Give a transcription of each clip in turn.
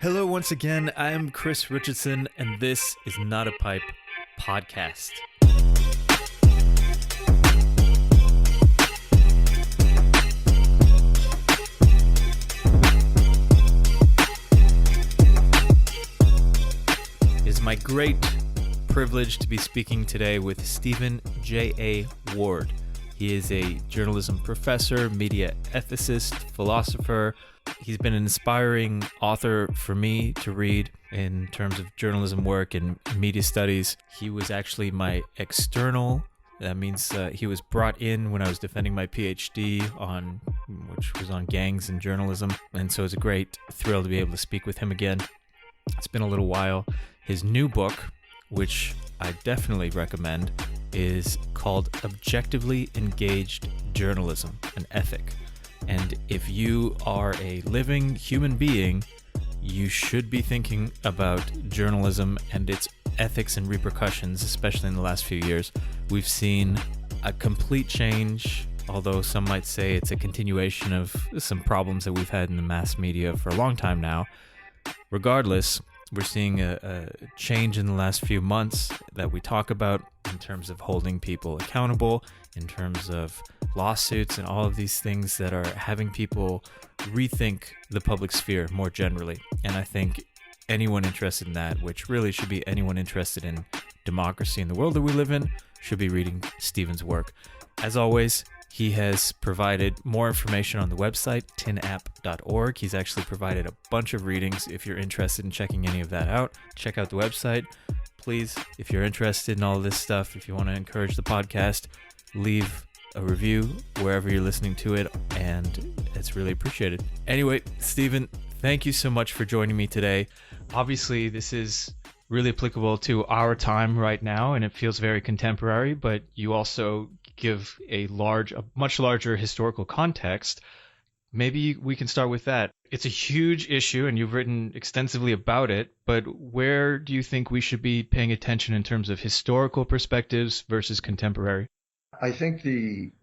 Hello once again, I'm Chris Richardson, and this is Not a Pipe podcast. It is my great privilege to be speaking today with Stephen J.A. Ward. He is a journalism professor, media ethicist, philosopher. He's been an inspiring author for me to read in terms of journalism work and media studies. He was actually my external. That means he was brought in when I was defending my PhD which was on gangs and journalism. And so it's a great thrill to be able to speak with him again. It's been a little while. His new book, which I definitely recommend, is called Objectively Engaged Journalism, an Ethic. And if you are a living human being, you should be thinking about journalism and its ethics and repercussions, especially in the last few years. We've seen a complete change, although some might say it's a continuation of some problems that we've had in the mass media for a long time now. Regardless, we're seeing a change in the last few months that we talk about in terms of holding people accountable, in terms of lawsuits and all of these things that are having people rethink the public sphere more generally. And I think anyone interested in that, which really should be anyone interested in democracy in the world that we live in, should be reading Stephen's work. As always, he has provided more information on the website, tinapp.org. He's actually provided a bunch of readings. If you're interested in checking any of that out, check out the website. Please, if you're interested in all of this stuff, if you want to encourage the podcast, leave a review wherever you're listening to it, and it's really appreciated. Anyway, Stephen, thank you so much for joining me today. Obviously, this is really applicable to our time right now, and it feels very contemporary, but you also give a much larger historical context. Maybe we can start with that. It's a huge issue, and you've written extensively about it, but where do you think we should be paying attention in terms of historical perspectives versus contemporary? I think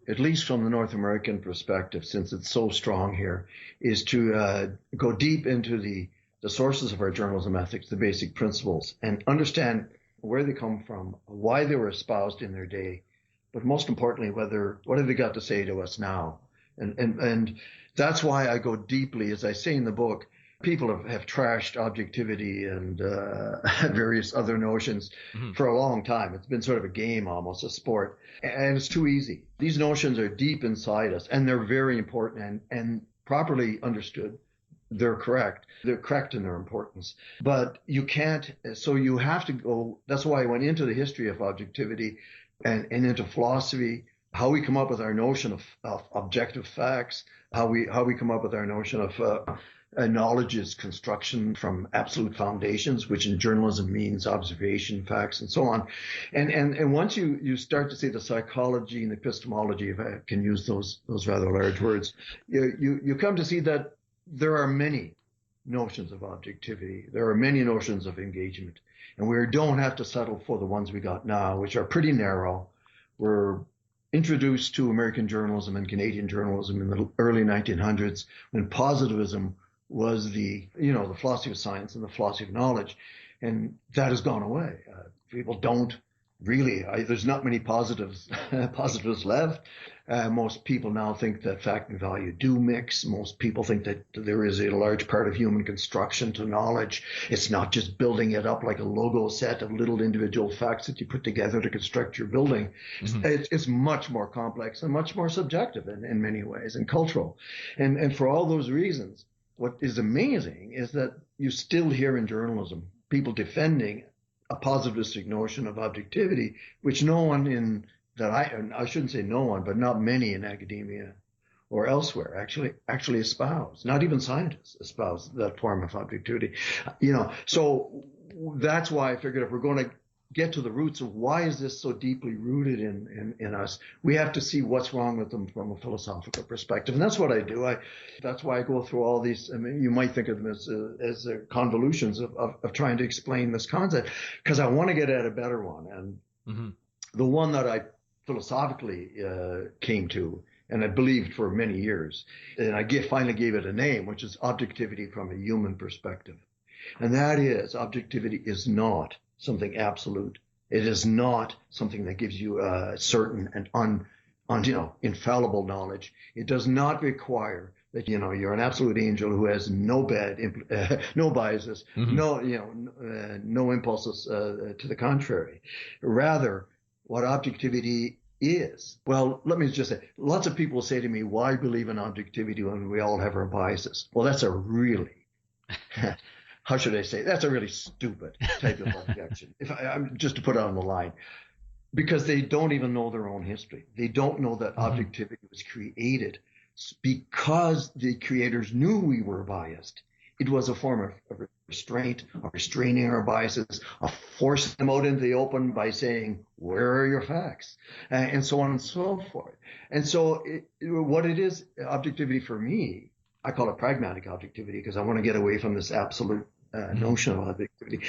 at least from the North American perspective, since it's so strong here, is to go deep into the sources of our journalism ethics, the basic principles, and understand where they come from, why they were espoused in their day, but most importantly, what have they got to say to us now? And that's why I go deeply, as I say in the book. People have trashed objectivity and various other notions for a long time. It's been sort of a game, almost a sport, and it's too easy. These notions are deep inside us, and they're very important, and properly understood, they're correct. They're correct in their importance. But you can't, so you have to go, that's why I went into the history of objectivity and into philosophy, how we come up with our notion of objective facts, how we come up with our notion of knowledge is construction from absolute foundations, which in journalism means observation, facts, and so on. And once you start to see the psychology and epistemology, if I can use those rather large words, you come to see that there are many notions of objectivity. There are many notions of engagement. And we don't have to settle for the ones we got now, which are pretty narrow. We're introduced to American journalism and Canadian journalism in the early 1900s when positivism was the philosophy of science and the philosophy of knowledge. And that has gone away. People don't really, there's not many positives left. Most people now think that fact and value do mix. Most people think that there is a large part of human construction to knowledge. It's not just building it up like a Lego set of little individual facts that you put together to construct your building. Mm-hmm. It's much more complex and much more subjective in many ways, and cultural. And for all those reasons, what is amazing is that you still hear in journalism people defending a positivistic notion of objectivity, which no one I shouldn't say no one, but not many in academia or elsewhere actually espouse. Not even scientists espouse that form of objectivity. So that's why I figured if we're going to get to the roots of why is this so deeply rooted in us, we have to see what's wrong with them from a philosophical perspective. And that's what I do. That's why I go through all these. I mean, you might think of them as convolutions of trying to explain this concept, because I want to get at a better one. And the one that I philosophically came to, and I believed for many years, and I finally gave it a name, which is objectivity from a human perspective. And that is, objectivity is not something absolute. It is not something that gives you certain and infallible knowledge. It does not require that you're an absolute angel who has no no biases, no impulses to the contrary. Rather, what objectivity is, well, let me just say, lots of people say to me, "Why believe in objectivity when we all have our biases?" Well, that's a really how should I say? That's a really stupid type of objection. I'm just to put it on the line. Because they don't even know their own history. They don't know that objectivity was created because the creators knew we were biased. It was a form of restraint, of restraining our biases, of forcing them out into the open by saying, where are your facts? And so on and so forth. And so what it is, objectivity for me, I call it pragmatic objectivity because I want to get away from this absolute notion of objectivity.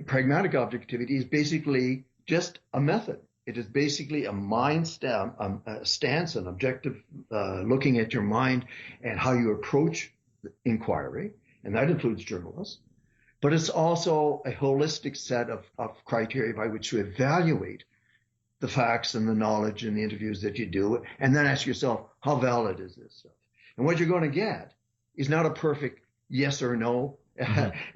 Pragmatic objectivity is basically just a method. It is basically a mind stance, an objective looking at your mind and how you approach inquiry, and that includes journalists. But it's also a holistic set of criteria by which to evaluate the facts and the knowledge and the interviews that you do, and then ask yourself, how valid is this stuff? And what you're going to get is not a perfect yes or no,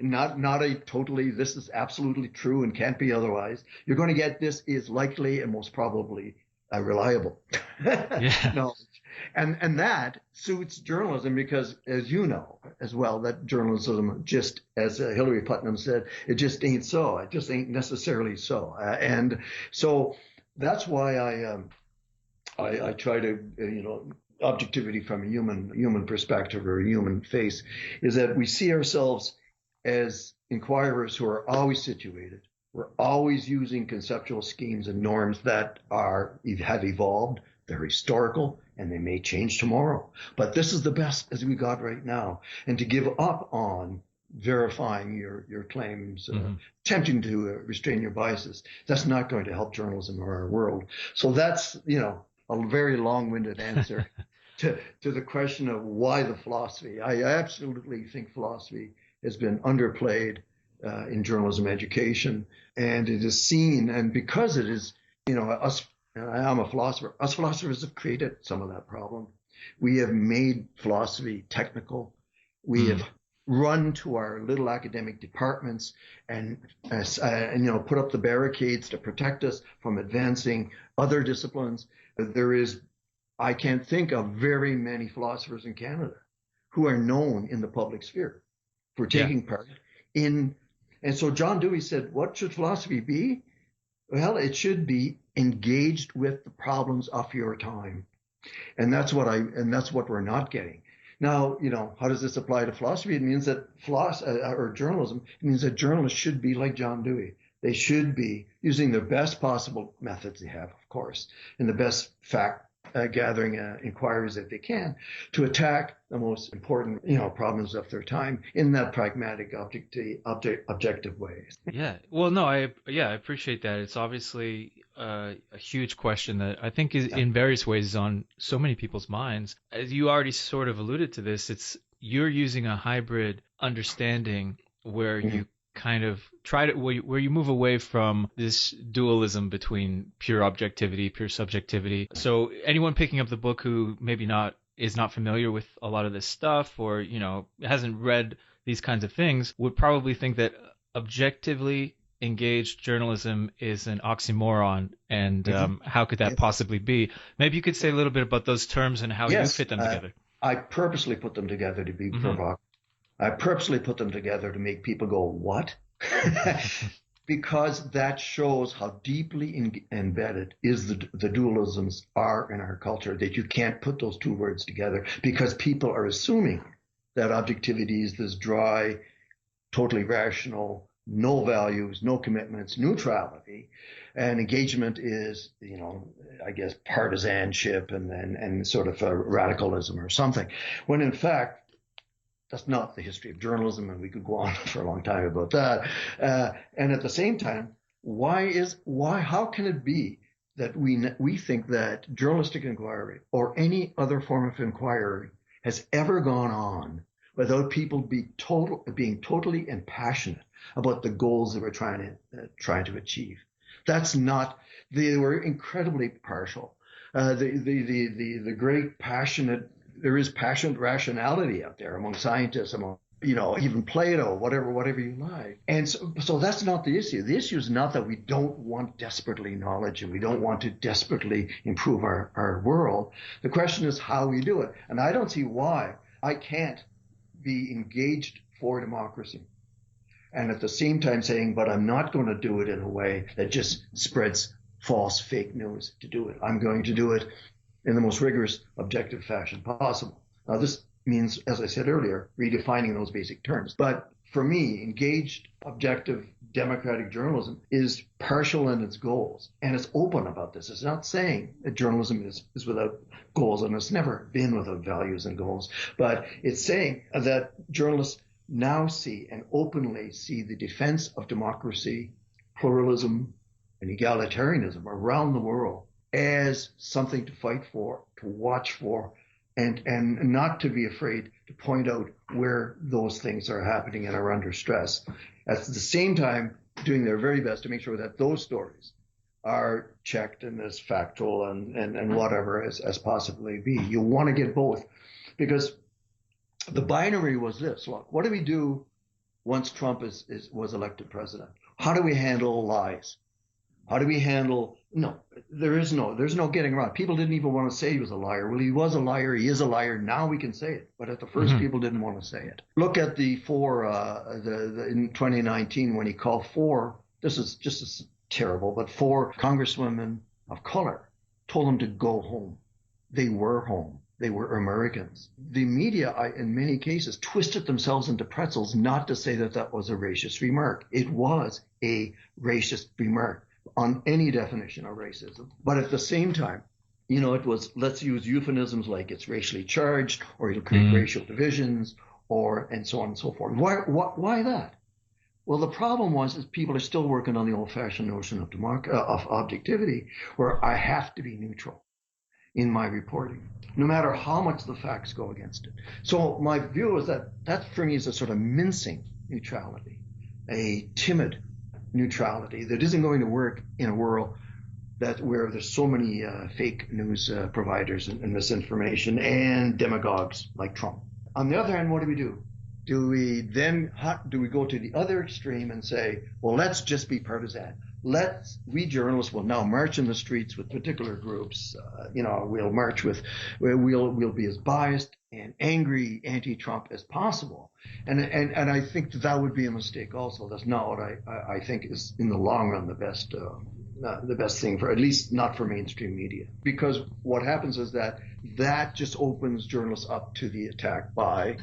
not a totally, this is absolutely true and can't be otherwise. You're going to get this is likely and most probably reliable knowledge. And that suits journalism because, as you know as well, that journalism, just as Hillary Putnam said, it just ain't so. It just ain't necessarily so. And so that's why I try to, objectivity from a human perspective or a human face is that we see ourselves as inquirers who are always situated. We're always using conceptual schemes and norms that have evolved. They're historical and they may change tomorrow. But this is the best as we got right now. And to give up on verifying your claims, attempting to restrain your biases, that's not going to help journalism or our world. So that's, a very long-winded answer to the question of why the philosophy. I absolutely think philosophy has been underplayed in journalism education, and it is seen, and because it is, us, I'm a philosopher, us philosophers have created some of that problem. We have made philosophy technical. We have run to our little academic departments and put up the barricades to protect us from advancing other disciplines. I can't think of very many philosophers in Canada who are known in the public sphere for taking part in. And so John Dewey said, what should philosophy be? Well, it should be engaged with the problems of your time. And that's what we're not getting. Now, how does this apply to philosophy? It means that or journalism, it means that journalists should be like John Dewey. They should be using the best possible methods they have, of course, and the best fact gathering inquiries that they can to attack the most important, problems of their time in that pragmatic, objective way. Yeah. Well, no, I appreciate that. It's obviously a huge question that I think is in various ways is on so many people's minds. As you already sort of alluded to this, you're using a hybrid understanding where you kind of where you move away from this dualism between pure objectivity, pure subjectivity. So anyone picking up the book who maybe is not familiar with a lot of this stuff or, hasn't read these kinds of things would probably think that objectively engaged journalism is an oxymoron. And how could that possibly be? Maybe you could say a little bit about those terms and how you fit them together. I purposely put them together to be provocative. I purposely put them together to make people go, what? Because that shows how deeply embedded is the dualisms are in our culture, that you can't put those two words together because people are assuming that objectivity is this dry, totally rational, no values, no commitments, neutrality, and engagement is, I guess, partisanship and sort of radicalism or something. When in fact, that's not the history of journalism, and we could go on for a long time about that. And at the same time, how can it be that we think that journalistic inquiry or any other form of inquiry has ever gone on without people being totally and passionate about the goals they were trying to achieve. They were incredibly partial. The great passionate, there is passionate rationality out there among scientists, among, even Plato, whatever you like. And so that's not the issue. The issue is not that we don't want desperately knowledge and we don't want to desperately improve our world. The question is how we do it. And I don't see why I can't be engaged for democracy and at the same time saying, but I'm not going to do it in a way that just spreads false fake news to do it. I'm going to do it in the most rigorous, objective fashion possible. Now, this means, as I said earlier, redefining those basic terms. But for me, engaged, objective, democratic journalism is partial in its goals, and it's open about this. It's not saying that journalism is without goals, and it's never been without values and goals, but it's saying that journalists now see and openly see the defense of democracy, pluralism, and egalitarianism around the world as something to fight for, to watch for, and not to be afraid to point out where those things are happening and are under stress. At the same time, doing their very best to make sure that those stories are checked and as factual and whatever as possibly be. You want to get both, because the binary was this. Look, what do we do once Trump was elected president? How do we handle lies? How do we handle, there's no getting around. People didn't even want to say he was a liar. Well, he was a liar. He is a liar. Now we can say it. But at the first, people didn't want to say it. Look at in 2019 when he called this is just as terrible, but 4 congresswomen of color told him to go home. They were home. They were Americans. The media, in many cases, twisted themselves into pretzels not to say that was a racist remark. It was a racist remark on any definition of racism. But at the same time, it was, let's use euphemisms like it's racially charged, or it'll create racial divisions, and so on and so forth. Why that? Well, the problem is people are still working on the old-fashioned notion of objectivity, where I have to be neutral in my reporting, no matter how much the facts go against it. So my view is that for me is a sort of mincing neutrality, a timid neutrality that isn't going to work in a world where there's so many fake news providers and misinformation and demagogues like Trump. On the other hand, what do? Do we go to the other extreme and say, well, let's just be partisan? We journalists will now march in the streets with particular groups. We'll march we'll be as biased and angry anti-Trump as possible. And I think that would be a mistake also. That's not what I think is in the long run the best thing, for at least not for mainstream media. Because what happens is that just opens journalists up to the attack by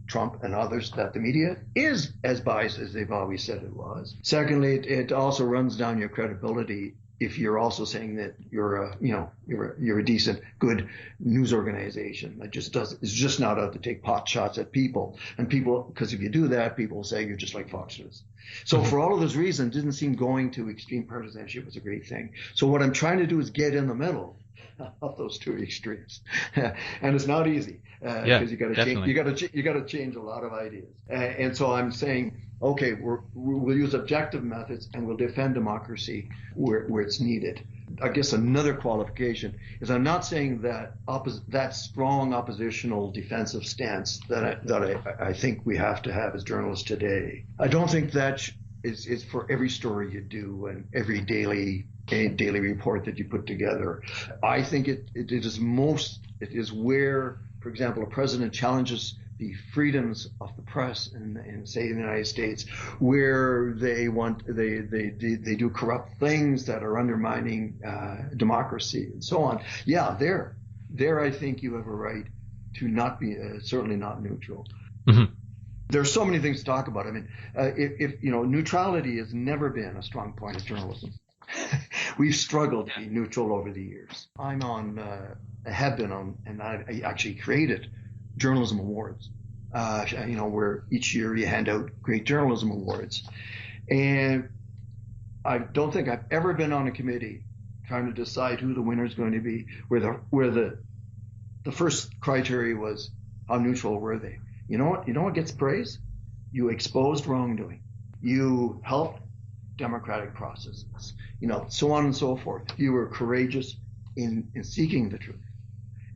Trump and others, that the media is as biased as they've always said it was. Secondly, it also runs down your credibility if you're also saying that you're a decent, good news organization that is just not out to take pot shots at people. And because if you do that, people will say you're just like Fox News. So for all of those reasons, it didn't seem going to extreme partisanship was a great thing. So what I'm trying to do is get in the middle of those two extremes, and it's not easy because you got to change a lot of ideas. And so I'm saying, okay, we'll use objective methods and we'll defend democracy where it's needed. I guess another qualification is I'm not saying that that strong oppositional defensive stance that I think we have to have as journalists today. I don't think that is for every story you do and every daily report that you put together. I think it is where, for example, a president challenges the freedoms of the press in say, in the United States, where they do corrupt things that are undermining democracy and so on. Yeah, there I think you have a right to not be certainly not neutral. Mm-hmm. There's so many things to talk about. I mean, if neutrality has never been a strong point of journalism. We've struggled to be neutral over the years. I have been on, and I actually created journalism awards, where each year you hand out great journalism awards. And I don't think I've ever been on a committee trying to decide who the winner is going to be, where the first criteria was how neutral were they. You know what? You know what gets praise? You exposed wrongdoing. You helped democratic processes. So on and so forth. You were courageous in seeking the truth.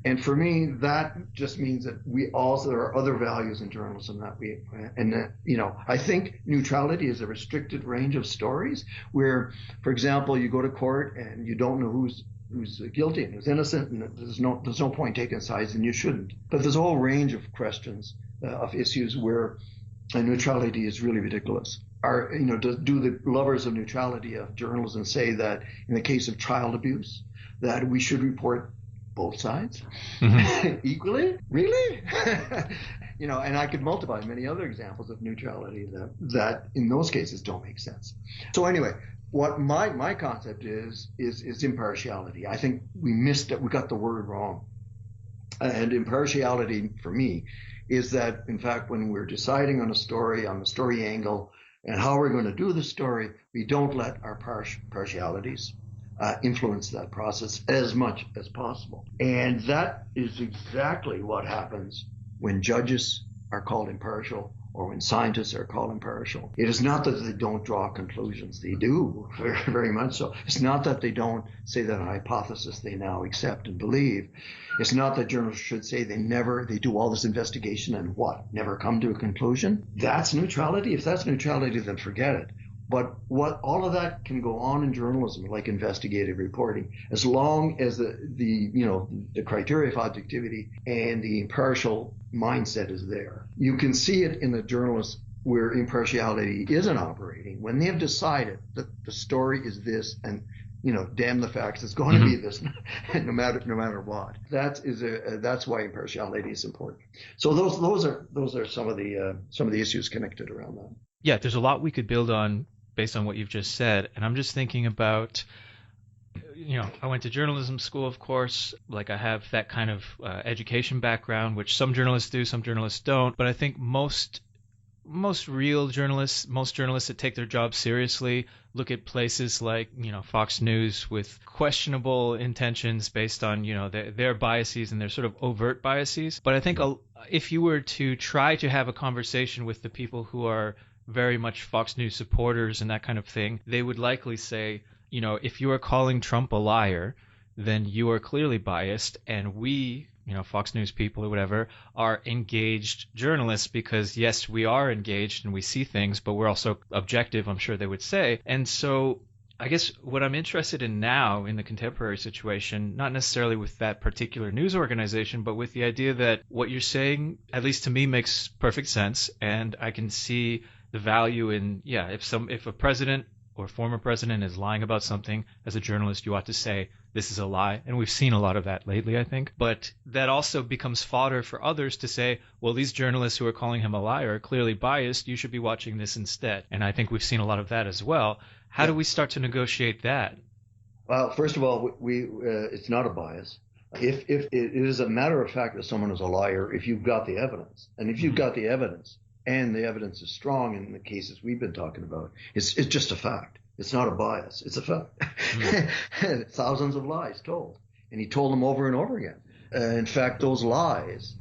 And for me, that just means that there are other values in journalism I think neutrality is a restricted range of stories where, for example, you go to court and you don't know who's guilty and who's innocent, and there's no point taking sides, and you shouldn't. But there's a whole range of questions, of issues where neutrality is really ridiculous. Do the lovers of neutrality of journalism say that in the case of child abuse, that we should report both sides equally? Really? And I could multiply many other examples of neutrality that in those cases don't make sense. So anyway, what my concept is impartiality. I think we got the word wrong. And impartiality for me is that, in fact, when we're deciding on a story, on the story angle, and how we're going to do the story, we don't let our partialities influence that process as much as possible. And that is exactly what happens when judges are called impartial or when scientists are called impartial. It is not that they don't draw conclusions. They do, very, very much so. It's not that they don't say that a hypothesis they now accept and believe. It's not that journalists should say they do all this investigation and never come to a conclusion. That's neutrality. If that's neutrality, then forget it. But all of that can go on in journalism, like investigative reporting, as long as the criteria of objectivity and the impartial mindset is there. You can see it in the journalists where impartiality isn't operating, when they have decided that the story is this, and damn the facts, it's going to be this, no matter what. That's why impartiality is important. So those are some of the issues connected around that. Yeah, there's a lot we could build on based on what you've just said. And I'm just thinking about, I went to journalism school, of course. Like, I have that kind of education background, which some journalists do, some journalists don't. But I think most real journalists, most journalists that take their job seriously, look at places like, Fox News with questionable intentions based on, their biases and their sort of overt biases. But I think if you were to try to have a conversation with the people who are very much Fox News supporters and that kind of thing, they would likely say, if you are calling Trump a liar, then you are clearly biased, and we, Fox News people or whatever, are engaged journalists because, yes, we are engaged and we see things, but we're also objective, I'm sure they would say. And so I guess what I'm interested in now in the contemporary situation, not necessarily with that particular news organization, but with the idea that what you're saying, at least to me, makes perfect sense, and I can see the value in, if a president or former president is lying about something, as a journalist, you ought to say, this is a lie. And we've seen a lot of that lately, I think. But that also becomes fodder for others to say, well, these journalists who are calling him a liar are clearly biased. You should be watching this instead. And I think we've seen a lot of that as well. How do we start to negotiate that? Well, first of all, it's not a bias. If it is a matter of fact that someone is a liar, if you've got the evidence, and if you've got the evidence, and the evidence is strong in the cases we've been talking about, it's just a fact. It's not a bias. It's a fact. Thousands of lies told. And he told them over and over again. In fact, those lies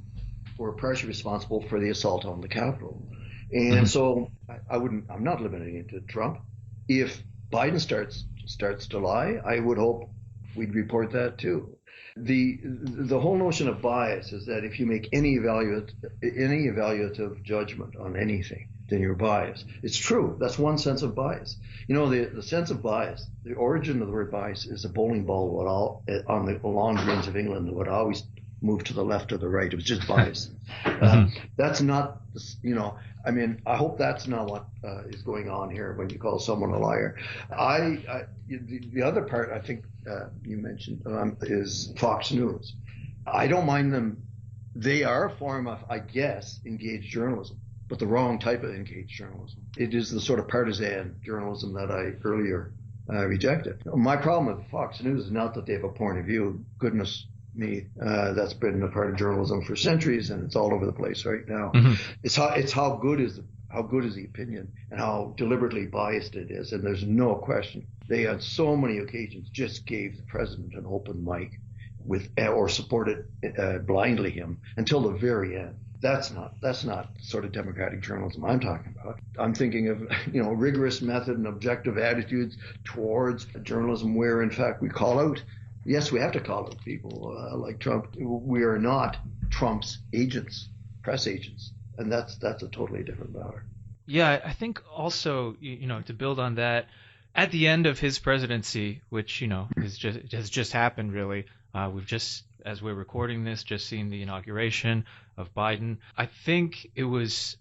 were partially responsible for the assault on the Capitol. And so I'm not limiting it to Trump. If Biden starts to lie, I would hope we'd report that too. The whole notion of bias is that if you make any evaluative judgment on anything, then you're biased. It's true. That's one sense of bias. The sense of bias, the origin of the word bias is a bowling ball on the long greens of England that would always move to the left or the right. It was just bias. That's not, I hope that's not what is going on here when you call someone a liar. The other part I think you mentioned is Fox News. I don't mind them. They are a form of, I guess, engaged journalism, but the wrong type of engaged journalism. It is the sort of partisan journalism that I earlier rejected. My problem with Fox News is not that they have a point of view. Goodness me, that's been a part of journalism for centuries, and it's all over the place right now. It's how good is the opinion and how deliberately biased it is, and there's no question. They on so many occasions just gave the president an open mic, or supported blindly him until the very end. That's not sort of democratic journalism I'm talking about. I'm thinking of, rigorous method and objective attitudes towards journalism where, in fact, we call out. Yes, we have to call out people like Trump. We are not Trump's agents, press agents, and that's a totally different matter. Yeah, I think also, to build on that, at the end of his presidency, which has just happened really, we've just, as we're recording this, just seen the inauguration of Biden. I think it was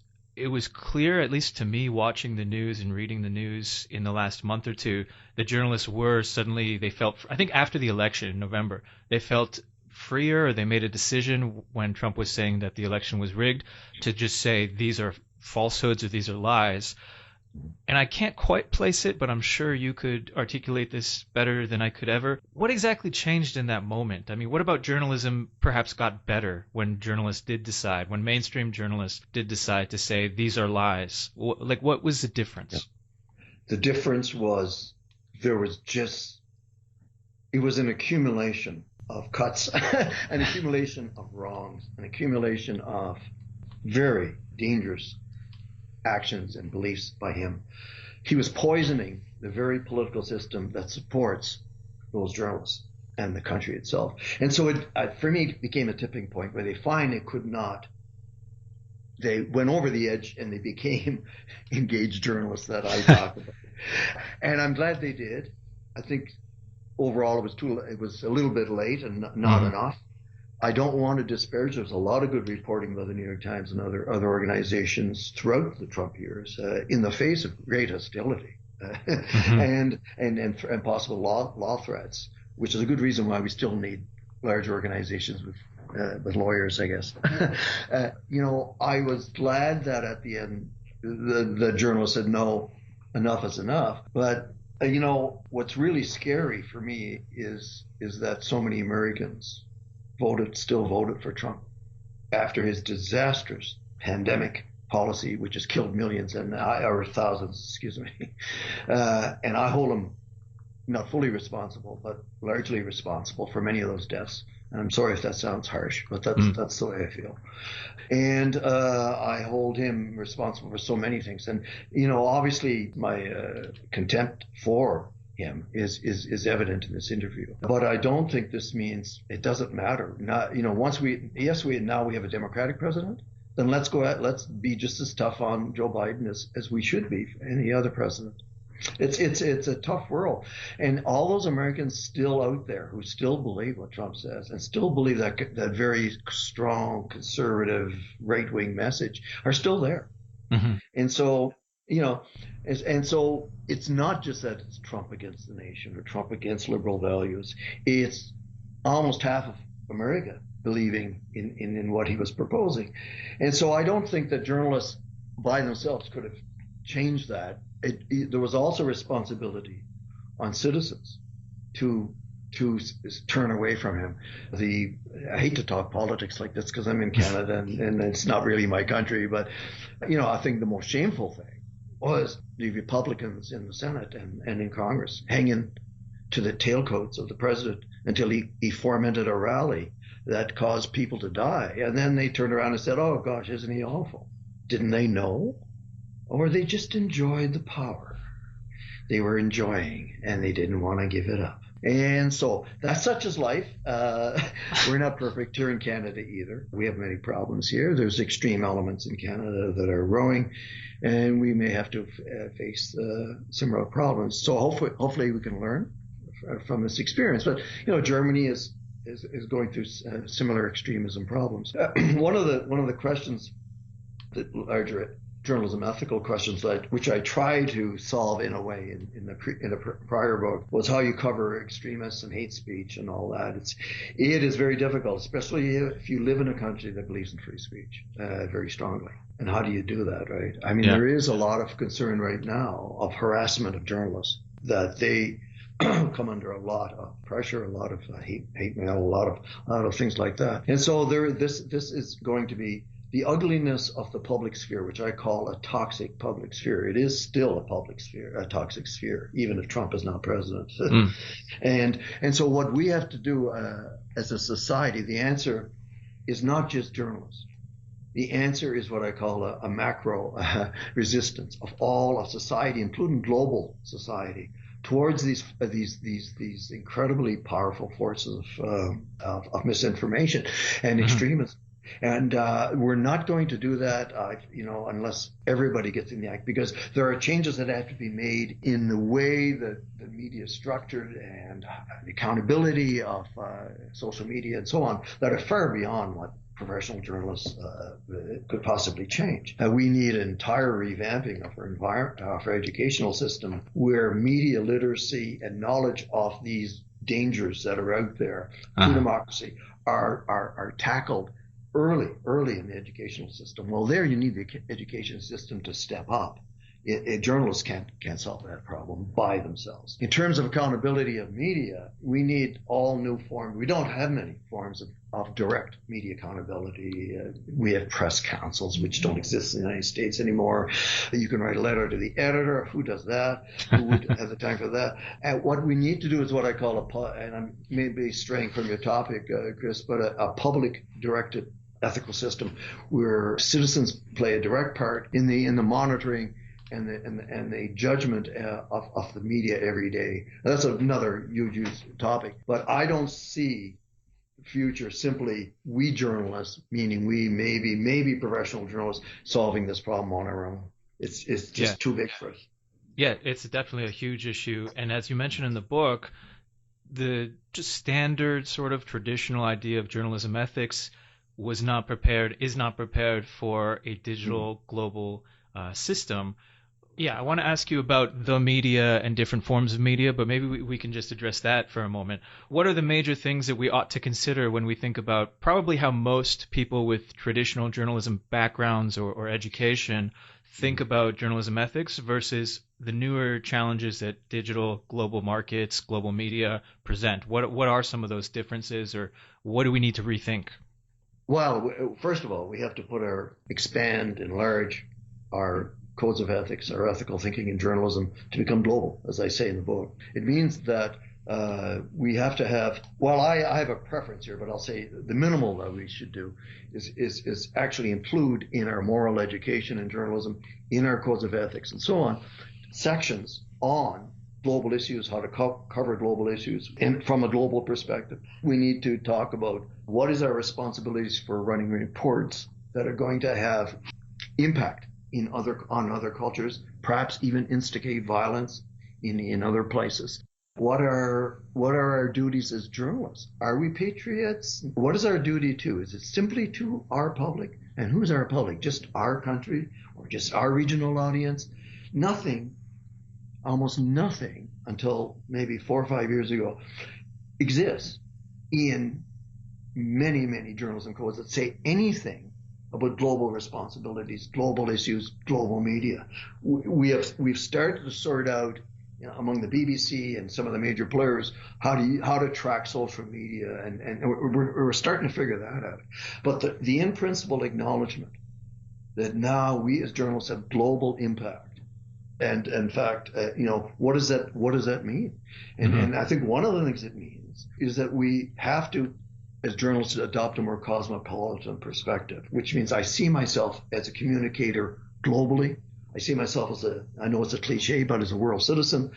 clear, at least to me, watching the news and reading the news in the last month or two, that journalists they felt, I think after the election in November, they felt freer, or they made a decision when Trump was saying that the election was rigged to just say these are falsehoods or these are lies. And I can't quite place it, but I'm sure you could articulate this better than I could ever. What exactly changed in that moment? I mean, what about journalism perhaps got better when mainstream journalists did decide to say these are lies? Like, what was the difference? Yeah. The difference was it was an accumulation of cuts, an accumulation of wrongs, an accumulation of very dangerous actions and beliefs by him. He was poisoning the very political system that supports those journalists and the country itself. And so for me, it became a tipping point where they finally they went over the edge and they became engaged journalists that I talk about. And I'm glad they did. I think overall it was a little bit late and not enough. I don't want to disparage. There's a lot of good reporting by the New York Times and other organizations throughout the Trump years, in the face of great hostility and possible law threats, which is a good reason why we still need large organizations with lawyers, I guess. I was glad that at the end the journalist said no, enough is enough. But what's really scary for me is that so many Americans still voted for Trump after his disastrous pandemic policy, which has killed millions or thousands, excuse me. And I hold him not fully responsible, but largely responsible for many of those deaths. And I'm sorry if that sounds harsh, but that's the way I feel. And I hold him responsible for so many things. And, obviously my contempt for him is evident in this interview. But I don't think this means it doesn't matter. Once we have a Democratic president, then let's be just as tough on Joe Biden as we should be for any other president. It's a tough world. And all those Americans still out there who still believe what Trump says and still believe that very strong conservative right-wing message are still there. Mm-hmm. And so and so it's not just that it's Trump against the nation or Trump against liberal values. It's almost half of America believing in what he was proposing. And so I don't think that journalists by themselves could have changed that. There was also responsibility on citizens to turn away from him. I hate to talk politics like this because I'm in Canada and it's not really my country, but I think the most shameful thing was the Republicans in the Senate and in Congress hanging to the tailcoats of the president until he fomented a rally that caused people to die. And then they turned around and said, oh gosh, isn't he awful? Didn't they know? Or they just enjoyed the power they were enjoying and they didn't want to give it up. And so that's such as life. We're not perfect here in Canada either. We have many problems here. There's extreme elements in Canada that are growing, and we may have to face similar problems. So hopefully we can learn from this experience. But Germany is going through similar extremism problems. One of the questions that larger journalism ethical questions which I try to solve in a way in a prior book was how you cover extremists and hate speech and all that. It is very difficult, especially if you live in a country that believes in free speech very strongly. And how do you do that, right? I mean, There is a lot of concern right now of harassment of journalists, that they come under a lot of pressure, a lot of hate mail, a lot of things like that. And so this is going to be the ugliness of the public sphere, which I call a toxic public sphere. It is still a public sphere, a toxic sphere, even if Trump is not president. And so what we have to do as a society, the answer is not just journalists. The answer is what I call a macro resistance of all of society, including global society, towards these incredibly powerful forces of misinformation and extremism. And we're not going to do that, unless everybody gets in the act, because there are changes that have to be made in the way that the media is structured and the accountability of social media and so on that are far beyond what professional journalists could possibly change. We need an entire revamping of our educational system, where media literacy and knowledge of these dangers that are out there to democracy are tackled early in the educational system. Well, there you need the education system to step up. Journalists can't solve that problem by themselves. In terms of accountability of media, we need all new forms. We don't have many forms of direct media accountability. We have press councils, which don't exist in the United States anymore. You can write a letter to the editor. Who does that? Who would have the time for that? And what we need to do is what I call and I'm maybe straying from your topic, Chris, but a public directed ethical system where citizens play a direct part in the monitoring and the judgment of the media every day. That's another huge topic. But I don't see the future simply we journalists, meaning we maybe professional journalists, solving this problem on our own. It's just too big for us. Yeah, it's definitely a huge issue. And as you mentioned in the book, the just standard sort of traditional idea of journalism ethics is not prepared for a digital global system. Yeah, I want to ask you about the media and different forms of media, but maybe we can just address that for a moment. What are the major things that we ought to consider when we think about probably how most people with traditional journalism backgrounds or education think about journalism ethics versus the newer challenges that digital global markets, global media present? What are some of those differences, or what do we need to rethink? Well, first of all, we have to expand, enlarge our codes of ethics, our ethical thinking in journalism to become global, as I say in the book. It means that we have to have, I have a preference here, but I'll say the minimal that we should do is actually include in our moral education in journalism, in our codes of ethics and so on, sections on global issues, how to cover global issues, and from a global perspective. We need to talk about what is our responsibilities for running reports that are going to have impact on other cultures, perhaps even instigate violence in other places. What are our duties as journalists? Are we patriots? What is our duty to? Is it simply to our public? And who's our public? Just our country or just our regional audience? Nothing, almost nothing until maybe 4 or 5 years ago exists in many journalism codes that say anything about global responsibilities, global issues, global media. We've started to sort out, among the BBC and some of the major players, how to track social media, and we're starting to figure that out. But the in principle acknowledgement that now we as journalists have global impact, and in fact, what does that mean? And I think one of the things it means is that we have to, as journalists, adopt a more cosmopolitan perspective, which means I see myself as a communicator globally. I see myself I know it's a cliche, but as a world citizen.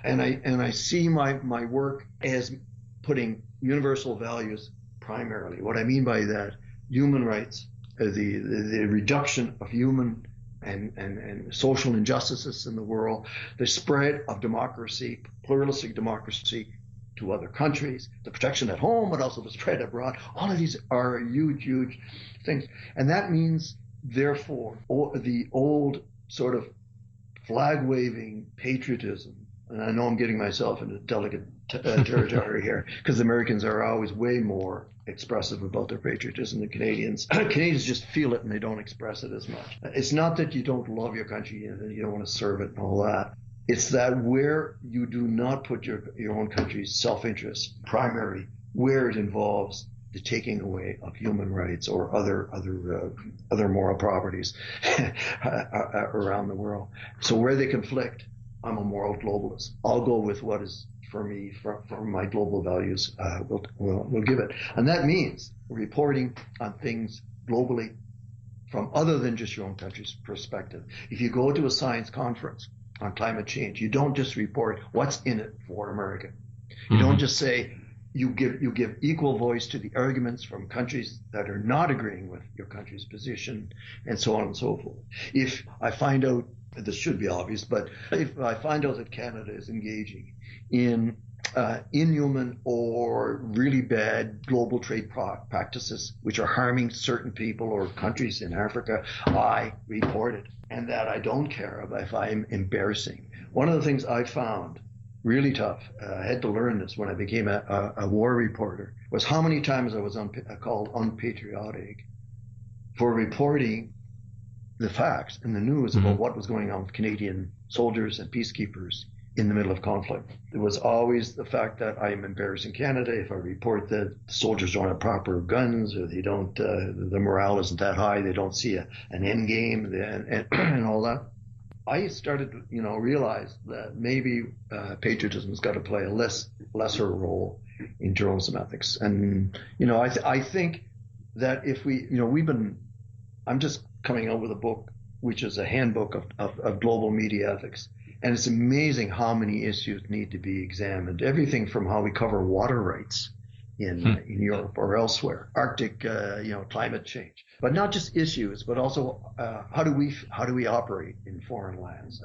And I see my work as putting universal values primarily. What I mean by that, human rights, the reduction of human and social injustices in the world, the spread of democracy, pluralistic democracy, to other countries, the protection at home, but also the spread abroad. All of these are huge things. And that means, therefore, the old sort of flag-waving patriotism, and I know I'm getting myself into delicate territory here, because the Americans are always way more expressive about their patriotism than Canadians. Canadians just feel it and they don't express it as much. It's not that you don't love your country and you don't want to serve it and all that. It's that where you do not put your own country's self-interest primary, where it involves the the taking away of human rights or other moral properties around the world. So where they conflict, I'm a moral globalist. I'll go with what is for me, from my global values, we'll give it. And that means reporting on things globally from other than just your own country's perspective. If you go to a science conference on climate change, you don't just report what's in it for America. You don't just say, you give equal voice to the arguments from countries that are not agreeing with your country's position, and so on and so forth. If I find out, this should be obvious, but if I find out that Canada is engaging in inhuman or really bad global trade practices which are harming certain people or countries in Africa, I report it. And that I don't care about if I'm embarrassing. One of the things I found really tough, I had to learn this when I became a war reporter, was how many times I was called unpatriotic for reporting the facts and the news about what was going on with Canadian soldiers and peacekeepers in the middle of conflict. There was always the fact that I am embarrassing Canada if I report that soldiers don't have proper guns, or they don't, the morale isn't that high, they don't see an end game and all that. I started to, realize that maybe patriotism has got to play a lesser role in journalism ethics. And, I think that if I'm just coming out with a book, which is a handbook of global media ethics. And it's amazing how many issues need to be examined. Everything from how we cover water rights in Europe or elsewhere, Arctic, climate change, but not just issues, but also how do we operate in foreign lands?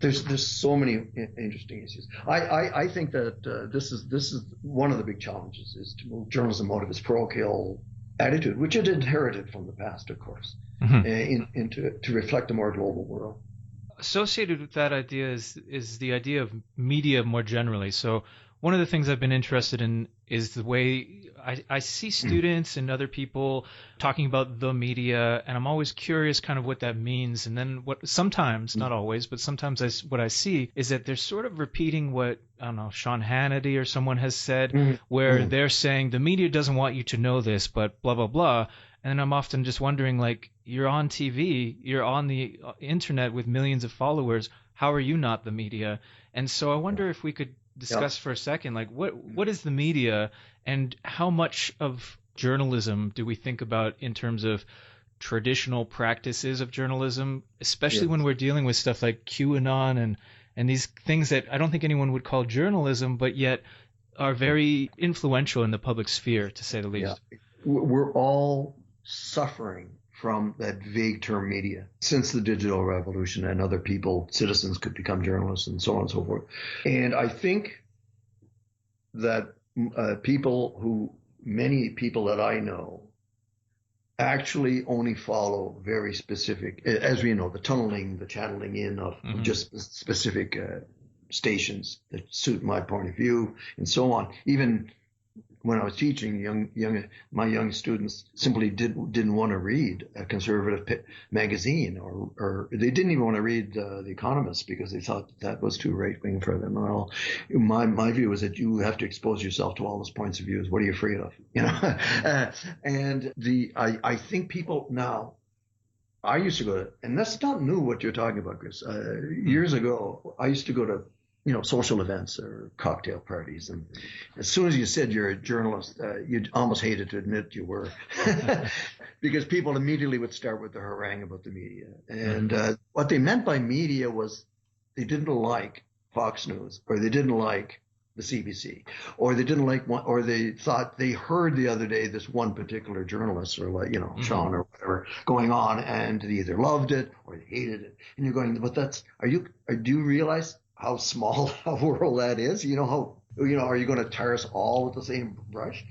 There's so many interesting issues. I think that this is one of the big challenges, is to move journalism out of its parochial attitude, which it inherited from the past, of course, to reflect a more global world. Associated with that idea is the idea of media more generally. So one of the things I've been interested in is the way I see students and other people talking about the media, and I'm always curious kind of what that means. And then sometimes, not always, but sometimes what I see is that they're sort of repeating what, I don't know, Sean Hannity or someone has said, where they're saying the media doesn't want you to know this, but blah, blah, blah. And I'm often just wondering, like, you're on TV, you're on the internet with millions of followers. How are you not the media? And so I wonder if we could discuss for a second, like, what is the media, and how much of journalism do we think about in terms of traditional practices of journalism, especially when we're dealing with stuff like QAnon and these things that I don't think anyone would call journalism, but yet are very influential in the public sphere, to say the least. Yeah. We're all suffering from that vague term media since the digital revolution, and other citizens could become journalists and so on and so forth. And I think that many people that I know actually only follow very specific, as we know, the channeling in of just specific stations that suit my point of view and so on. Even when I was teaching, my young students simply didn't want to read a conservative magazine, or they didn't even want to read The Economist because they thought that was too right-wing for them. Well, my view is that you have to expose yourself to all those points of view. What are you afraid of? And I think people now. I used to go to, and that's not new what you're talking about, Chris. Years ago, I used to go to social events or cocktail parties. And as soon as you said you're a journalist, you almost hated to admit you were, because people immediately would start with the harangue about the media. And what they meant by media was they didn't like Fox News, or they didn't like the CBC, or they didn't like one, or they thought they heard the other day this one particular journalist, or like, Sean or whatever, going on, and they either loved it or they hated it. And you're going, but do you realize how small a world that is? Are you going to tar us all with the same brush?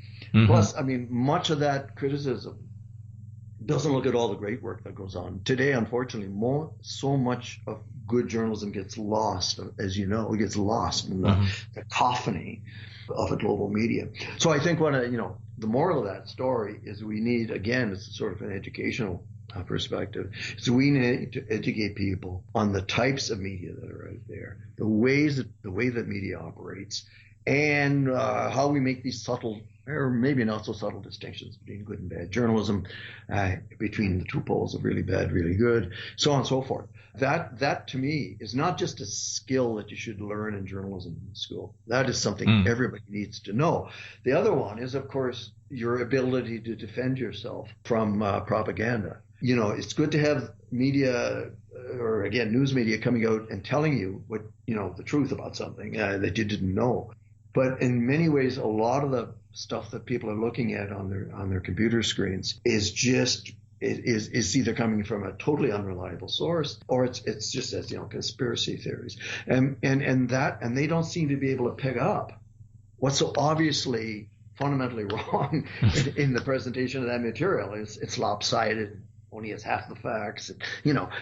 Plus, much of that criticism doesn't look at all the great work that goes on. Today, unfortunately, so much of good journalism gets lost, as you know, it gets lost in the cacophony of a global media. So I think the moral of that story is we need, again, it's sort of an educational perspective. So we need to educate people on the types of media that are out there, the way that media operates, and how we make these subtle or maybe not so subtle distinctions between good and bad journalism, between the two poles of really bad, really good, so on and so forth. That to me is not just a skill that you should learn in journalism school. That is something everybody needs to know. The other one is, of course, your ability to defend yourself from propaganda. It's good to have media, or again, news media coming out and telling you what, the truth about something that you didn't know. But in many ways, a lot of the stuff that people are looking at on their computer screens is just is either coming from a totally unreliable source, or it's just as conspiracy theories, and they don't seem to be able to pick up what's so obviously fundamentally wrong in the presentation of that material. It's lopsided. Only has half the facts, and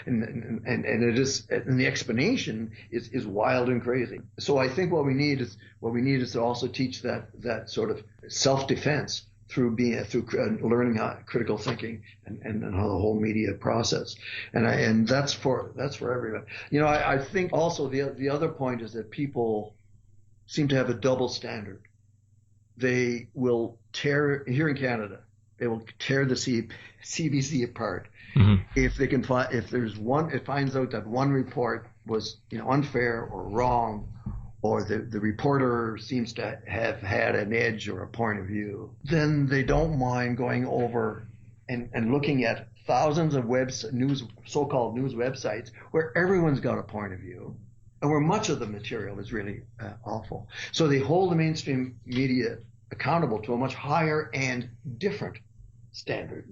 it is, and the explanation is wild and crazy. So I think what we need is to also teach that sort of self-defense through learning how critical thinking and how the whole media process, and that's for everyone. I think also the other point is that people seem to have a double standard. They will tear, here in Canada, they will tear the CBC apart if they can find, if it finds out that one report was unfair or wrong, or the reporter seems to have had an edge or a point of view. Then they don't mind going over and looking at thousands of so-called news websites where everyone's got a point of view, and where much of the material is really awful. So they hold the mainstream media accountable to a much higher and different standard.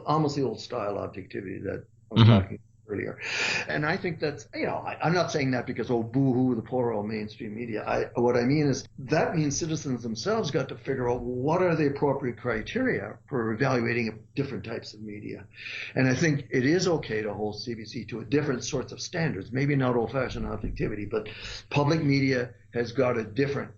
Almost the old style objectivity that I was talking about earlier. And I think that's, I'm not saying that because, boo-hoo, the poor old mainstream media. What I mean is that means citizens themselves got to figure out what are the appropriate criteria for evaluating different types of media. And I think it is okay to hold CBC to a different sorts of standards, maybe not old-fashioned objectivity, but public media has got a different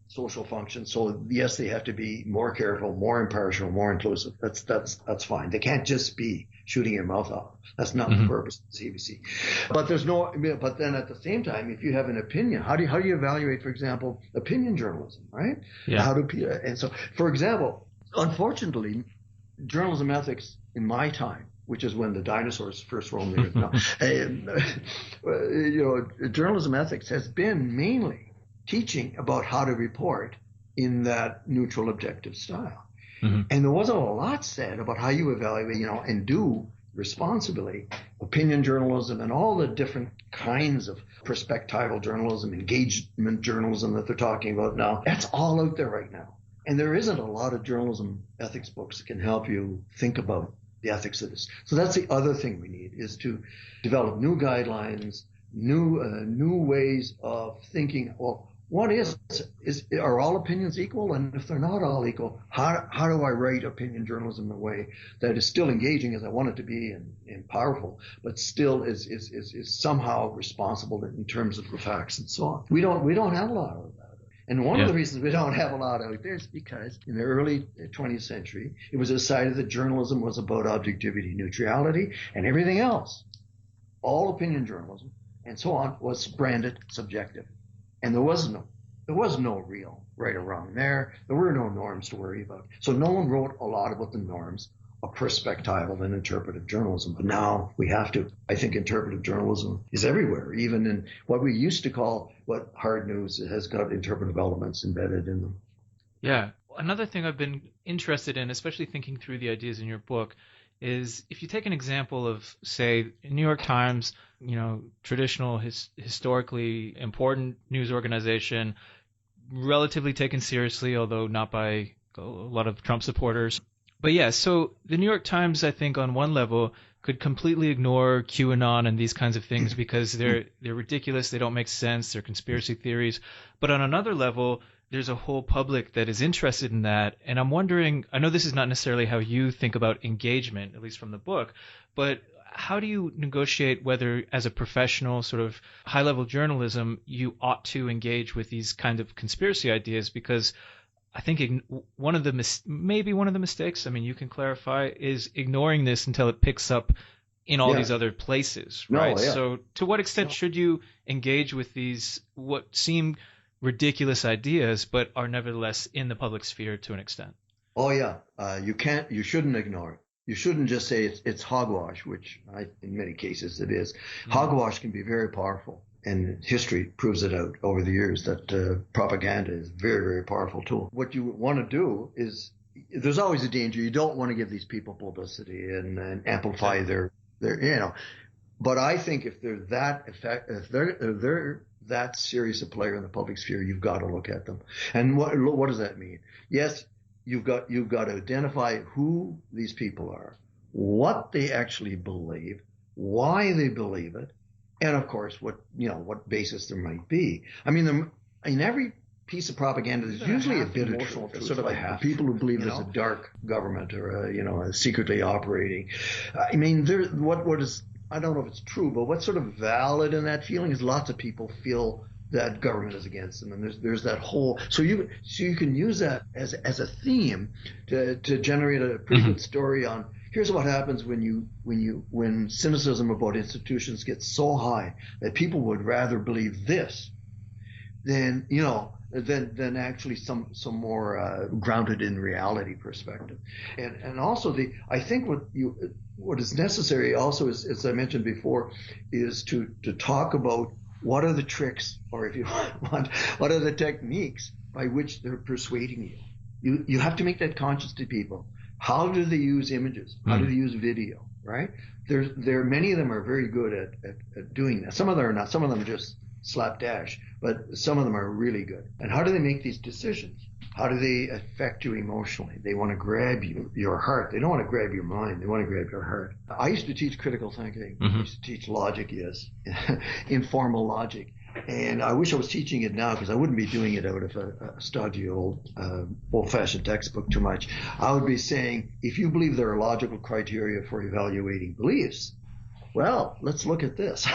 social function. So yes, they have to be more careful, more impartial, more inclusive. That's fine. They can't just be shooting your mouth off. That's not the purpose of CBC. But but then at the same time, if you have an opinion, how do you evaluate, for example, opinion journalism, right? Yeah. And so, for example, unfortunately, journalism ethics in my time, which is when the dinosaurs first roamed the earth, journalism ethics has been mainly teaching about how to report in that neutral, objective style. And there wasn't a lot said about how you evaluate, and do responsibly opinion journalism and all the different kinds of perspectival journalism, engagement journalism that they're talking about now. That's all out there right now. And there isn't a lot of journalism ethics books that can help you think about the ethics of this. So that's the other thing we need, is to develop new guidelines, new ways of thinking. Well, what are all opinions equal? And if they're not all equal, how do I write opinion journalism in a way that is still engaging as I want it to be and powerful, but still is somehow responsible in terms of the facts and so on? We don't have a lot of that. And one of the reasons we don't have a lot out there is because in the early 20th century, it was decided that journalism was about objectivity, neutrality, and everything else, all opinion journalism and so on, was branded subjective. And there was no real right or wrong there. There were no norms to worry about. So no one wrote a lot about the norms of perspectival and interpretive journalism. But now we have to. I think interpretive journalism is everywhere, even in what we used to call hard news. It has got interpretive elements embedded in them. Yeah. Another thing I've been interested in, especially thinking through the ideas in your book, is if you take an example of, say, New York Times, traditional, historically important news organization, relatively taken seriously, although not by a lot of Trump supporters. But yeah, so the New York Times, I think, on one level, could completely ignore QAnon and these kinds of things because they're ridiculous, they don't make sense, they're conspiracy theories. But on another level, there's a whole public that is interested in that. And I'm wondering, I know this is not necessarily how you think about engagement, at least from the book, but how do you negotiate whether, as a professional sort of high-level journalism, you ought to engage with these kind of conspiracy ideas? Because I think maybe one of the mistakes, you can clarify, is ignoring this until it picks up in all these other places, right? So to what extent should you engage with these what seem ridiculous ideas, but are nevertheless in the public sphere to an extent. Oh yeah, you shouldn't ignore it. You shouldn't just say it's hogwash, which in many cases it is. Hogwash can be very powerful, and history proves it out over the years that propaganda is a very, very powerful tool. What you want to do is, there's always a danger. You don't want to give these people publicity and amplify their But I think if they're if they're that serious a player in the public sphere, you've got to look at them. And what does that mean? Yes, you've got to identify who these people are, what they actually believe, why they believe it, and of course what basis there might be. I mean, in every piece of propaganda, there's usually a bit of truth, sort of like people who believe there's a dark government or a secretly operating. I mean, what is, I don't know if it's true, but what's sort of valid in that feeling is lots of people feel that government is against them, and there's that whole. So you can use that as a theme to generate a pretty good story on. Here's what happens when cynicism about institutions gets so high that people would rather believe this than actually some more grounded in reality perspective. And also I think what is necessary also is, as I mentioned before, is to talk about what are the tricks, or if you want, what are the techniques by which they're persuading you. You have to make that conscious to people. How do they use images? How do they use video? Right? Many of them are very good at doing that. Some of them are not. Some of them are just slapdash, but some of them are really good. And how do they make these decisions? How do they affect you emotionally? They want to grab your heart. They don't want to grab your mind. They want to grab your heart. I used to teach critical thinking. I used to teach logic, yes, informal logic. And I wish I was teaching it now, because I wouldn't be doing it out of a stodgy old-fashioned textbook too much. I would be saying, if you believe there are logical criteria for evaluating beliefs, well, let's look at this.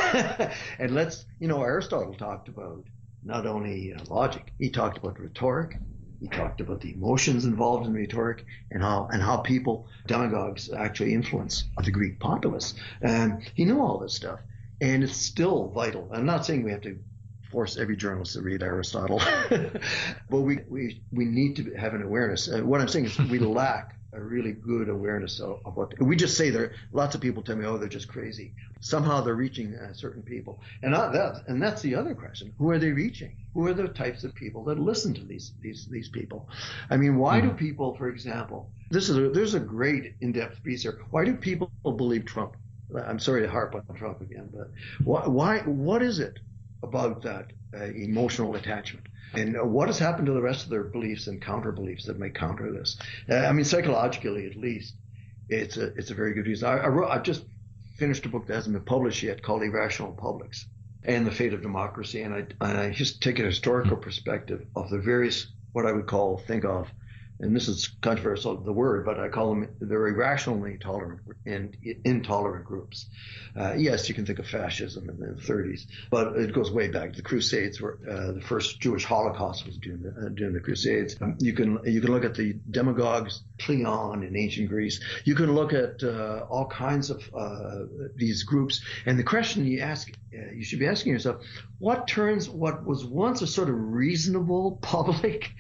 And Aristotle talked about not only logic, he talked about rhetoric, he talked about the emotions involved in rhetoric, and how people, demagogues, actually influence the Greek populace. He knew all this stuff, and it's still vital. I'm not saying we have to force every journalist to read Aristotle, but we need to have an awareness. What I'm saying is we lack a really good awareness of what we just say. There, lots of people tell me, oh, they're just crazy. Somehow they're reaching certain people, and that's the other question: who are they reaching? Who are the types of people that listen to these people? I mean, why do people, for example, there's a great in-depth piece here. Why do people believe Trump? I'm sorry to harp on Trump again, but what is it about that emotional attachment? And what has happened to the rest of their beliefs and counter beliefs that may counter this? I mean, psychologically, at least, it's a very good reason. I've just finished a book that hasn't been published yet called Irrational Publics and the Fate of Democracy, and I just take a historical perspective of the various, what I would think of, and this is controversial, the word, but I call them, they're irrationally tolerant and intolerant groups. Yes, you can think of fascism in the 30s, but it goes way back. The Crusades were the first Jewish Holocaust was during the Crusades. You can look at the demagogues, Cleon in ancient Greece. You can look at all kinds of these groups, and the question you should be asking yourself: what turns what was once a sort of reasonable public,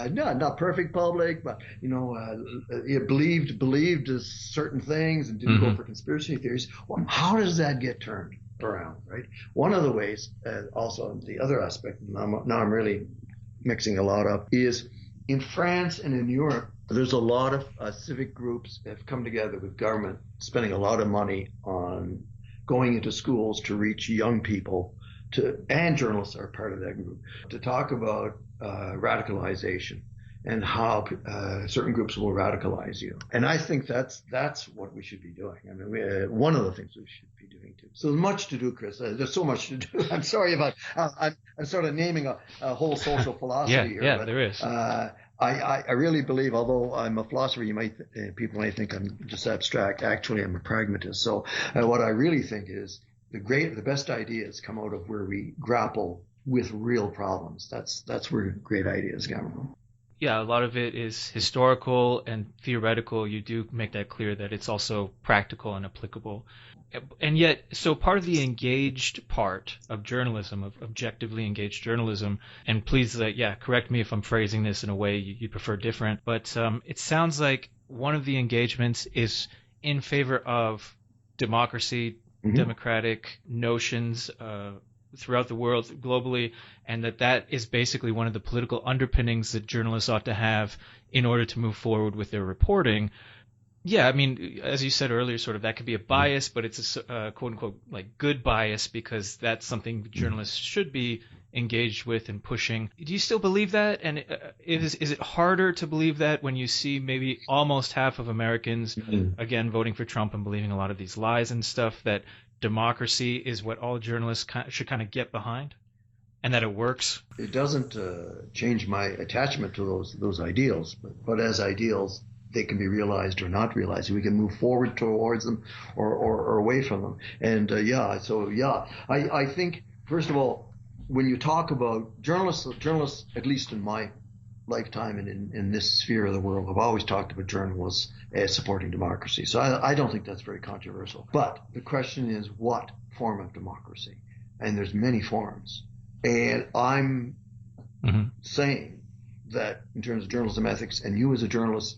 not perfect public, but it believed certain things and didn't go for conspiracy theories. Well, how does that get turned around, right? One of the ways, also the other aspect, now I'm really mixing a lot up, is in France and in Europe, there's a lot of civic groups that have come together with government, spending a lot of money on going into schools to reach young people, and journalists are part of that group, to talk about radicalization and how certain groups will radicalize you. And I think that's what we should be doing. I mean, one of the things we should be doing too. So there's much to do, Chris. There's so much to do. I'm sorry about, I'm sort of naming a whole social philosophy here. Yeah, but, there is. I really believe, although I'm a philosopher, people might think I'm just abstract. Actually, I'm a pragmatist. So what I really think is the best ideas come out of where we grapple with real problems. That's where great ideas come from. yeah, a lot of it is historical and theoretical. You do make that clear that it's also practical and applicable. And yet, so part of the engaged part of journalism, of objectively engaged journalism, and please, yeah, correct me if I'm phrasing this in a way you prefer different, but it sounds like one of the engagements is in favor of democracy, democratic notions throughout the world, globally, and that is basically one of the political underpinnings that journalists ought to have in order to move forward with their reporting. Yeah, I mean, as you said earlier, sort of that could be a bias, but it's a quote unquote like good bias because that's something journalists should be engaged with and pushing. Do you still believe that? And is it harder to believe that when you see maybe almost half of Americans, again, voting for Trump and believing a lot of these lies and stuff, that democracy is what all journalists should kind of get behind and that it works? It doesn't change my attachment to those ideals, but as ideals, they can be realized or not realized. We can move forward towards them or away from them. And I think, first of all, when you talk about journalists, at least in my lifetime and in this sphere of the world, have always talked about journalists as supporting democracy. So I don't think that's very controversial. But the question is, what form of democracy? And there's many forms. And I'm saying that in terms of journalism ethics, and you as a journalist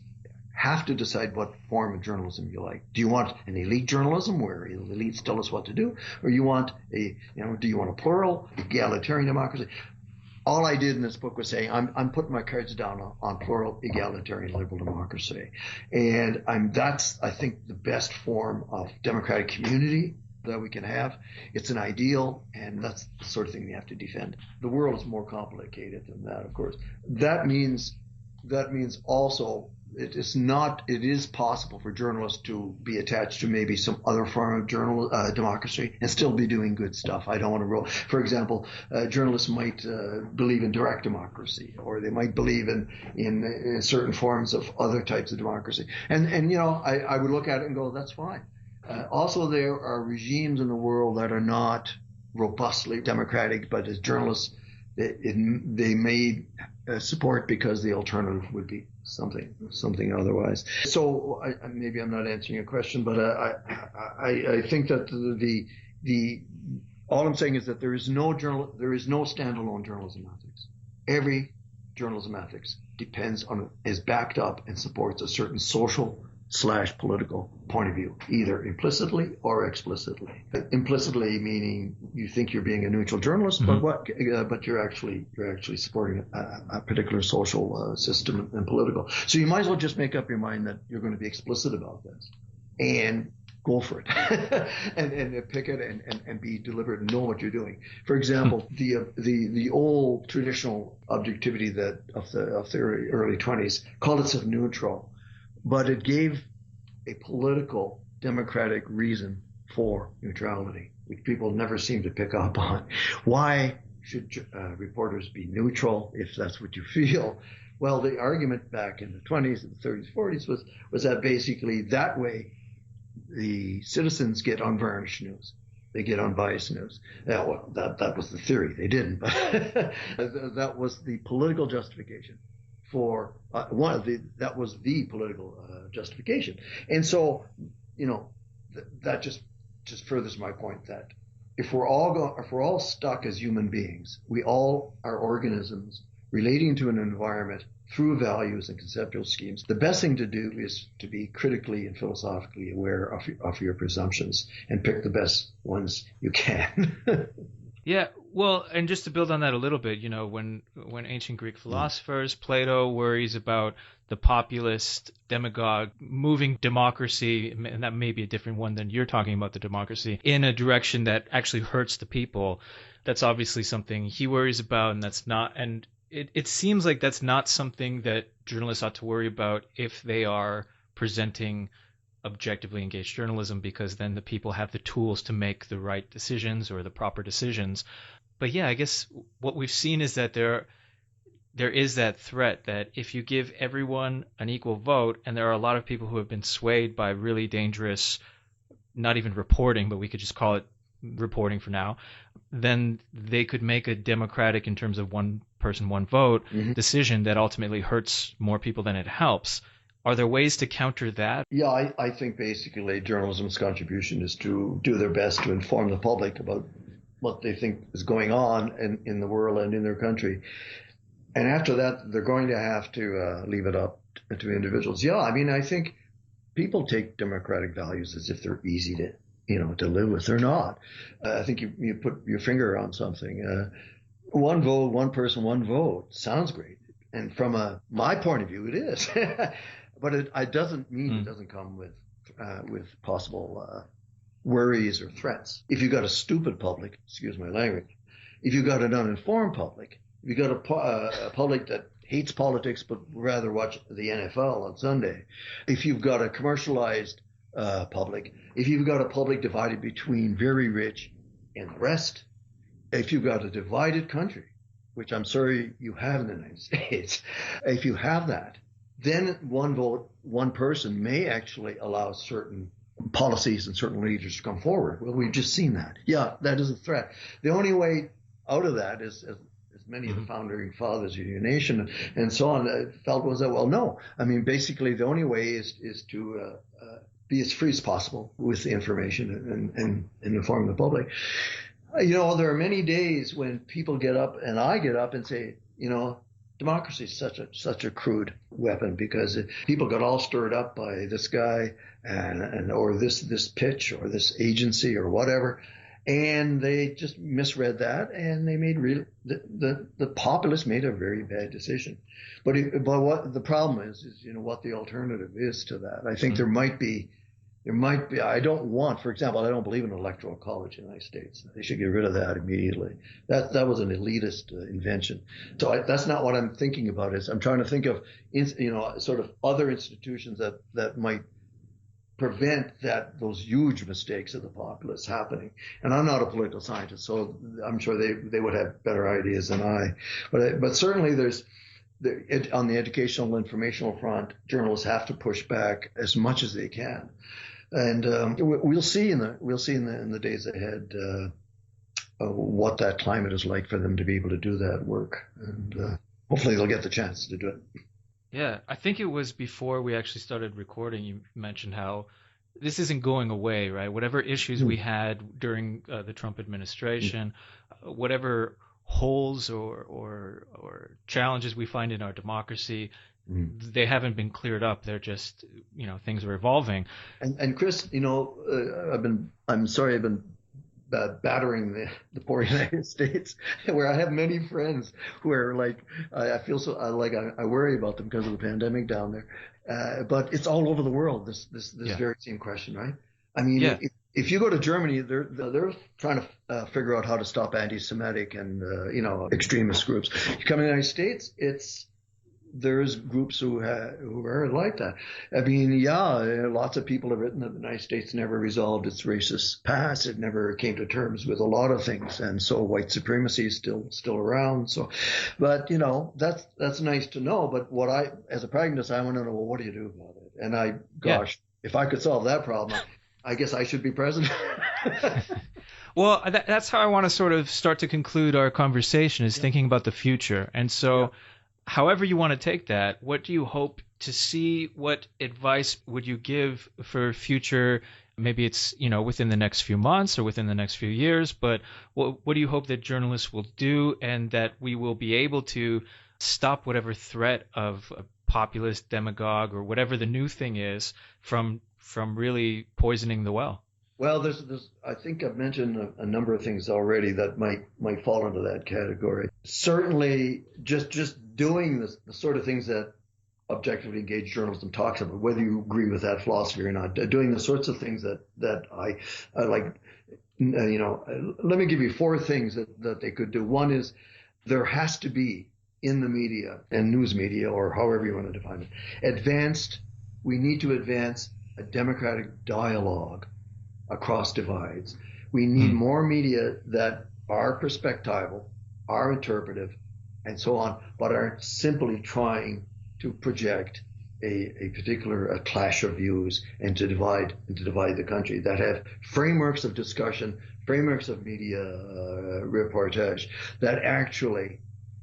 have to decide what form of journalism you like. Do you want an elite journalism where the elites tell us what to do, or do you want a plural, egalitarian democracy? All I did in this book was say I'm putting my cards down on plural, egalitarian, liberal democracy, and that's, I think, the best form of democratic community that we can have. It's an ideal, and that's the sort of thing we have to defend. The world is more complicated than that, of course. That means also it is possible for journalists to be attached to maybe some other form of democracy and still be doing good stuff. I don't want to rule. For example, journalists might believe in direct democracy, or they might believe in certain forms of other types of democracy. And I would look at it and go, that's fine. Also, there are regimes in the world that are not robustly democratic, but as journalists, they may support because the alternative would be something otherwise. So maybe I'm not answering your question, but I think that the all I'm saying is that there is no standalone journalism ethics. Every journalism ethics is backed up and supports a certain social / political point of view, either implicitly or explicitly. Implicitly meaning you think you're being a neutral journalist, but you're actually supporting a particular social system and political. So you might as well just make up your mind that you're going to be explicit about this and go for it and pick it and be deliberate and know what you're doing. For example, the old traditional objectivity of the early 20s called itself neutral, but it gave a political democratic reason for neutrality, which people never seem to pick up on. Why should reporters be neutral if that's what you feel? Well, the argument back in the 20s and the 30s, 40s was that basically that way the citizens get unvarnished news. They get unbiased news. Well, that was the theory. They didn't, but that was the political justification for that was the political justification. And so, that just furthers my point that if we're all stuck as human beings, we all are organisms relating to an environment through values and conceptual schemes. The best thing to do is to be critically and philosophically aware of your presumptions and pick the best ones you can. Yeah, well, and just to build on that a little bit, when ancient Greek philosophers, Plato worries about the populist demagogue moving democracy, and that may be a different one than you're talking about, the democracy, in a direction that actually hurts the people, that's obviously something he worries about, and that's not, and it seems like that's not something that journalists ought to worry about if they are presenting objectively engaged journalism, because then the people have the tools to make the right decisions or the proper decisions. But yeah, I guess what we've seen is that there is that threat that if you give everyone an equal vote, and there are a lot of people who have been swayed by really dangerous, not even reporting, but we could just call it reporting for now, then they could make a democratic, in terms of one person, one vote decision that ultimately hurts more people than it helps. Are there ways to counter that? Yeah, I think basically journalism's contribution is to do their best to inform the public about what they think is going on in the world and in their country. And after that, they're going to have to leave it up to individuals. Yeah, I mean, I think people take democratic values as if they're easy to live with. They're not. I think you put your finger on something. One vote, one person, one vote sounds great. And from my point of view, it is. But it doesn't mean it doesn't come with possible worries or threats. If you got a stupid public, excuse my language, if you got an uninformed public, if you got a public that hates politics but rather watch the NFL on Sunday, if you've got a commercialized public, if you've got a public divided between very rich and the rest, if you've got a divided country, which I'm sorry you have in the United States, if you have that, then one vote, one person may actually allow certain policies and certain leaders to come forward. Well, we've just seen that. Yeah, that is a threat. The only way out of that is, as many of the founding fathers of your nation and so on felt, was that, well, no. I mean, basically the only way is to be as free as possible with the information and inform the public. There are many days when people get up, and I get up and say, democracy is such a crude weapon, because people got all stirred up by this guy or this pitch or this agency or whatever, and they just misread that, and they made the populace made a very bad decision. But what the problem is what the alternative is to that. I think there might be. I don't want, for example, I don't believe in electoral college in the United States. They should get rid of that immediately. That was an elitist invention. So that's not what I'm thinking about. I'm trying to think of, sort of other institutions that might prevent those huge mistakes of the populace happening. And I'm not a political scientist, so I'm sure they would have better ideas than I. But certainly on the educational and informational front, journalists have to push back as much as they can. And we'll see in the days ahead what that climate is like for them to be able to do that work, and hopefully they'll get the chance to do it. Yeah, I think it was before we actually started recording, you mentioned how this isn't going away, right? Whatever issues we had during the Trump administration, whatever holes or challenges we find in our democracy, they haven't been cleared up. They're just, things are evolving. And Chris, I'm sorry I've been battering the poor United States, where I have many friends who are like, I feel so I worry about them because of the pandemic down there. But it's all over the world, this very same question, right? I mean, if you go to Germany, they're trying to figure out how to stop anti-Semitic and extremist groups. You come to the United States, there's groups who are like that. I mean, lots of people have written that the United States never resolved its racist past. It never came to terms with a lot of things, and so white supremacy is still around. So, but that's nice to know. But as a pragmatist, I want to know, well, what do you do about it? And if I could solve that problem, I guess I should be president. Well, that's how I want to sort of start to conclude our conversation, is thinking about the future. And so however you want to take that, what do you hope to see? What advice would you give for future, maybe it's, within the next few months or within the next few years, but what do you hope that journalists will do, and that we will be able to stop whatever threat of a populist demagogue or whatever the new thing is from really poisoning the well? Well, I think I've mentioned a number of things already that might fall into that category. Certainly, just doing the sort of things that objectively engaged journalism talks about, whether you agree with that philosophy or not, doing the sorts of things that I like. Let me give you 4 things that they could do. One is there has to be in the media and news media, or however you want to define it, we need to advance a democratic dialogue across divides. We need more media that are perspectival, are interpretive, and so on, but aren't simply trying to project a particular clash of views and to divide the country, that have frameworks of discussion, frameworks of media reportage that actually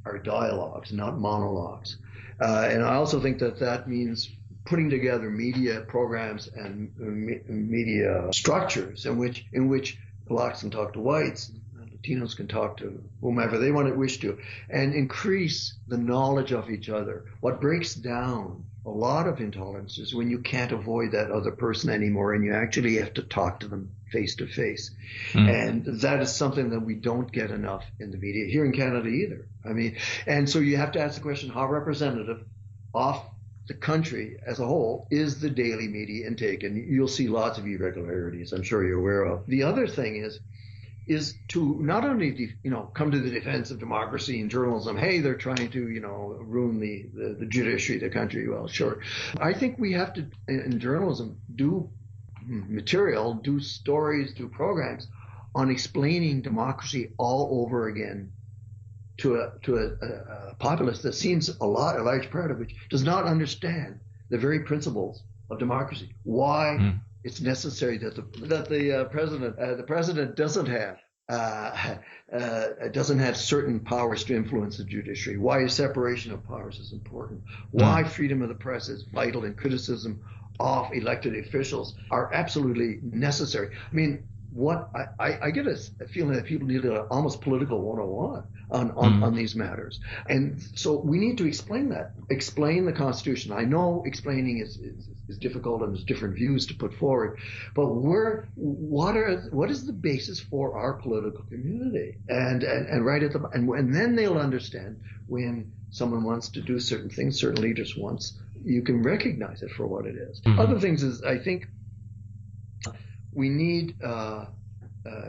are dialogues, not monologues. And I also think that that means putting together media programs and media structures in which blacks can talk to whites, Latinos can talk to whomever they wish to, and increase the knowledge of each other. What breaks down a lot of intolerance is when you can't avoid that other person anymore and you actually have to talk to them face to face. And that is something that we don't get enough in the media here in Canada either. I mean, and so you have to ask the question, how representative of the country as a whole is the daily media intake? And you'll see lots of irregularities, I'm sure you're aware of. The other thing is to not only, come to the defense of democracy and journalism. Hey, they're trying to, ruin the judiciary of the country. Well, sure. I think we have to, in journalism, do material, do stories, do programs on explaining democracy all over again to a populace that seems a large part of which does not understand the very principles of democracy. Why it's necessary that the president doesn't have certain powers to influence the judiciary. Why separation of powers is important. Why freedom of the press is vital, and criticism of elected officials are absolutely necessary. I mean, what I get a feeling that people need almost political 101 on these matters. And so we need to explain the Constitution. I know explaining is difficult and there's different views to put forward, but what is the basis for our political community? And right at the and then they'll understand when someone wants to do certain things, certain leaders wants, you can recognize it for what it is. Other things is, I think we need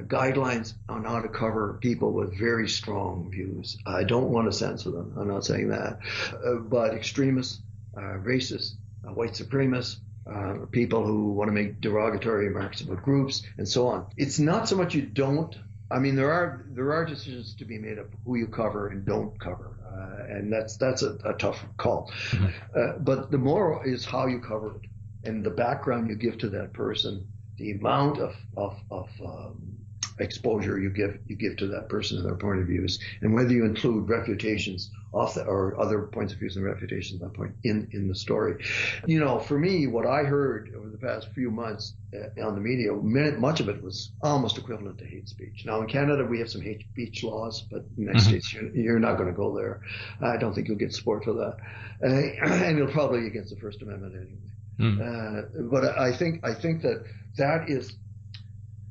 guidelines on how to cover people with very strong views. I don't want to censor them. I'm not saying that. But extremists, racists, white supremacists, people who want to make derogatory remarks about groups, and so on. It's not so much you don't. I mean, there are decisions to be made of who you cover and don't cover, and that's a tough call. But the moral is how you cover it and the background you give to that person, the amount of exposure you give to that person and their point of views, and whether you include refutations or other points of views and refutations at that point in the story. For me, what I heard over the past few months on the media, much of it was almost equivalent to hate speech. Now in Canada, we have some hate speech laws, but in the United States, you're not going to go there. I don't think you'll get support for that, and you'll probably be against the First Amendment anyway. But I think that is.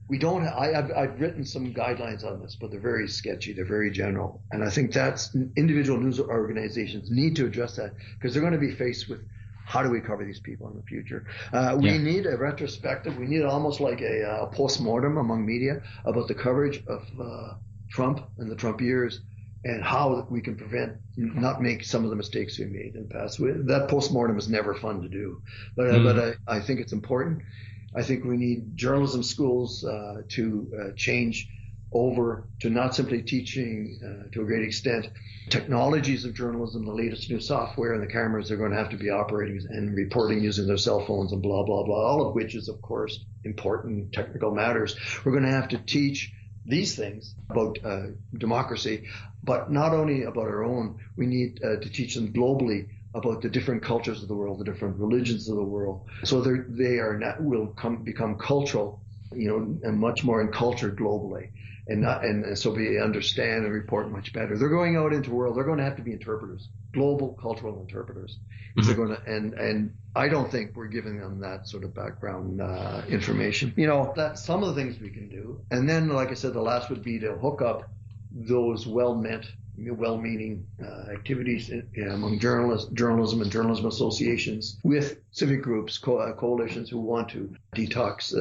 I've written some guidelines on this, but they're very sketchy. They're very general. And I think that's individual news organizations need to address that, because they're going to be faced with how do we cover these people in the future? We need a retrospective. We need almost like a post-mortem among media about the coverage of Trump and the Trump years, and how we can not make some of the mistakes we made in the past. That post-mortem is never fun to do, but I think it's important. I think we need journalism schools to change over to not simply teaching, to a great extent, technologies of journalism, the latest new software, and the cameras are going to have to be operating and reporting using their cell phones and blah, blah, blah, all of which is, of course, important technical matters. We're going to have to teach these things about democracy, but not only about our own. We need to teach them globally about the different cultures of the world, the different religions of the world. So will become cultural, and much more in culture globally, and so we understand and report much better. They're going out into the world. They're going to have to be interpreters, global cultural interpreters. They're going to, and I don't think we're giving them that sort of background information. That's some of the things we can do. And then, like I said, the last would be to hook up those well-meaning activities among journalism and journalism associations with civic groups, coalitions who want to detox,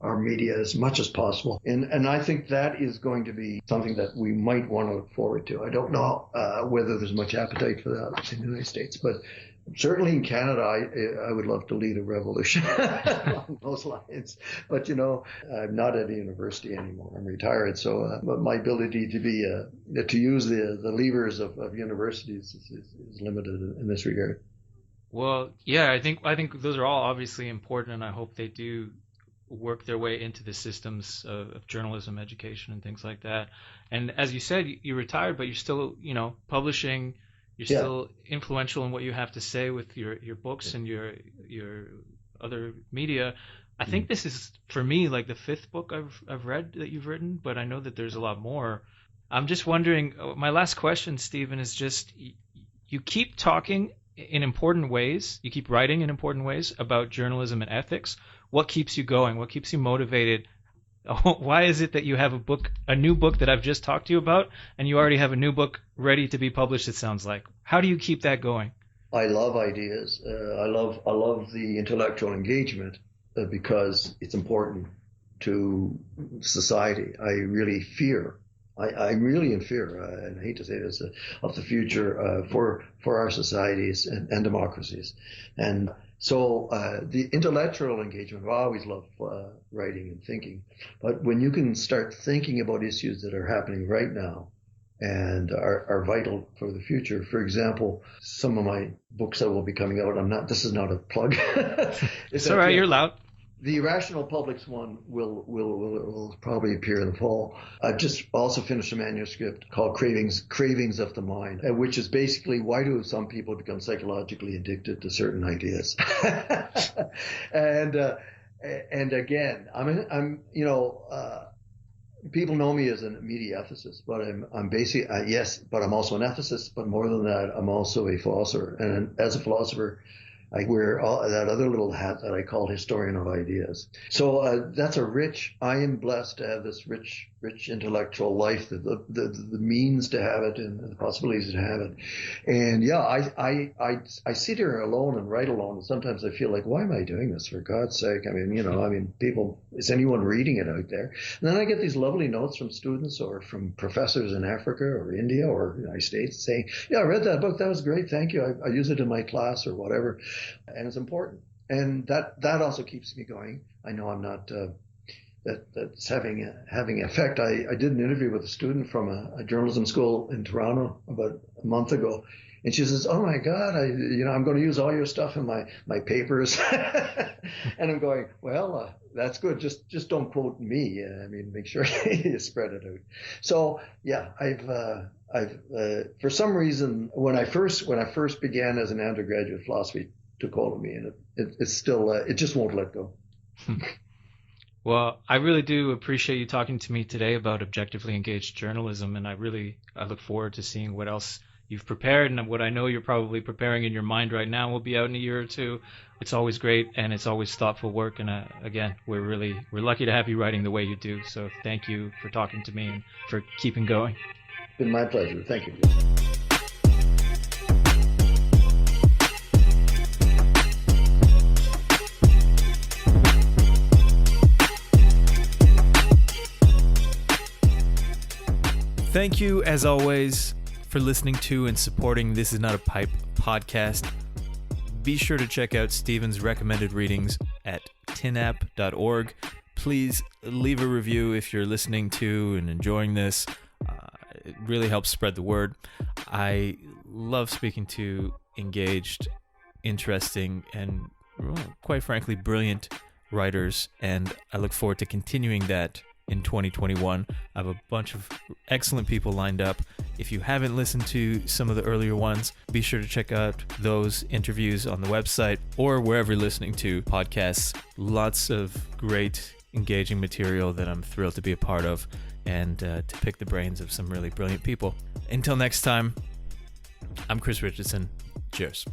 our media as much as possible. And I think that is going to be something that we might want to look forward to. I don't know whether there's much appetite for that in the United States, but certainly in Canada, I would love to lead a revolution along those lines. But, I'm not at a university anymore. I'm retired. So but my ability to use the levers of universities is limited in this regard. Well, yeah, I think those are all obviously important, and I hope they do work their way into the systems of journalism education and things like that. And as you said, you retired, but you're still, publishing. You're still influential in what you have to say with your books and your other media. I think this is, for me, like the fifth book I've read that you've written, but I know that there's a lot more. I'm just wondering, my last question, Stephen, is just, you keep talking in important ways, you keep writing in important ways about journalism and ethics. What keeps you going? What keeps you motivated? Why is it that you have a new book that I've just talked to you about, and you already have a new book ready to be published, it sounds like? How do you keep that going? I love ideas. I love the intellectual engagement because it's important to society. I'm really in fear, and I hate to say this, of the future for our societies and democracies. And so the intellectual engagement, I always love writing and thinking. But when you can start thinking about issues that are happening right now and are vital for the future, for example, some of my books that will be coming out, this is not a plug. It's all right, you're loud. The Rational Publics one will probably appear in the fall. I've just also finished a manuscript called Cravings of the Mind, which is basically, why do some people become psychologically addicted to certain ideas? And again, people know me as a media ethicist, but I'm basically, yes, but I'm also an ethicist, but more than that, I'm also a philosopher. And as a philosopher, I wear that other little hat that I call historian of ideas. So I am blessed to have this rich intellectual life, the means to have it and the possibilities to have it. And I sit here alone and write alone. And sometimes I feel like, why am I doing this, for God's sake? People, is anyone reading it out there? And then I get these lovely notes from students or from professors in Africa or India or the United States saying, yeah, I read that book. That was great. Thank you. I use it in my class or whatever. And it's important. And that also keeps me going. I know I'm not, that's having effect. I did an interview with a student from a journalism school in Toronto about a month ago. And she says, oh my God, I'm going to use all your stuff in my papers. And I'm going, well, that's good. Just don't quote me. Make sure you spread it out. So yeah, I've for some reason, when I first began as an undergraduate, philosophy took hold of me, and it's still, it just won't let go. Well, I really do appreciate you talking to me today about objectively engaged journalism, and I look forward to seeing what else you've prepared, and what I know you're probably preparing in your mind right now will be out in a year or two. It's always great, and it's always thoughtful work, and again, we're lucky to have you writing the way you do. So thank you for talking to me and for keeping going. It's been my pleasure. Thank you. Thank you, as always, for listening to and supporting This Is Not a Pipe podcast. Be sure to check out Stephen's recommended readings at tinapp.org. Please leave a review if you're listening to and enjoying this. It really helps spread the word. I love speaking to engaged, interesting, and quite frankly, brilliant writers, and I look forward to continuing that in 2021. I have a bunch of excellent people lined up. If you haven't listened to some of the earlier ones, be sure to check out those interviews on the website or wherever you're listening to podcasts. Lots of great, engaging material that I'm thrilled to be a part of and to pick the brains of some really brilliant people. Until next time, I'm Chris Richardson. Cheers.